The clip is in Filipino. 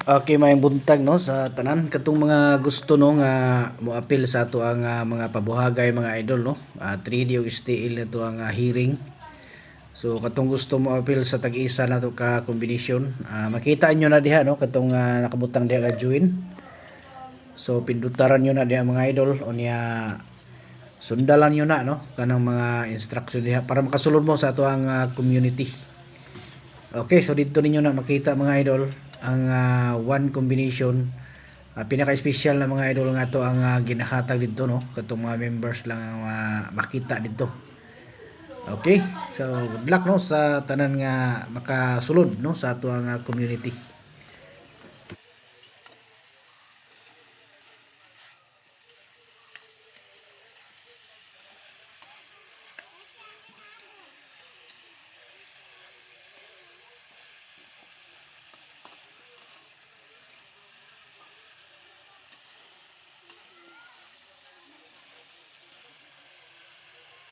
Okay, maayong buntag no sa tanan katong mga gusto no nga moapil sa ato ang mga pabuhagay mga idol no. 3D o STL na to ang hearing. So katong gusto mo apil sa tag-isa na to ka kombinasyon, makita nyo na diha no katong nakabutang diha nga join. So pindutaran nyo na diha mga idol o niya sundalan nyo na no kanang mga instruction diha para makasulod mo sa ato ang community. Okay, so dito ninyo na makita mga idol ang one combination. Pinaka-special na mga idol nga to ang ginahatag dito no katong mga members lang ang makita dito. Okay, so good luck no sa tanan nga makasulod no sa ato ang community.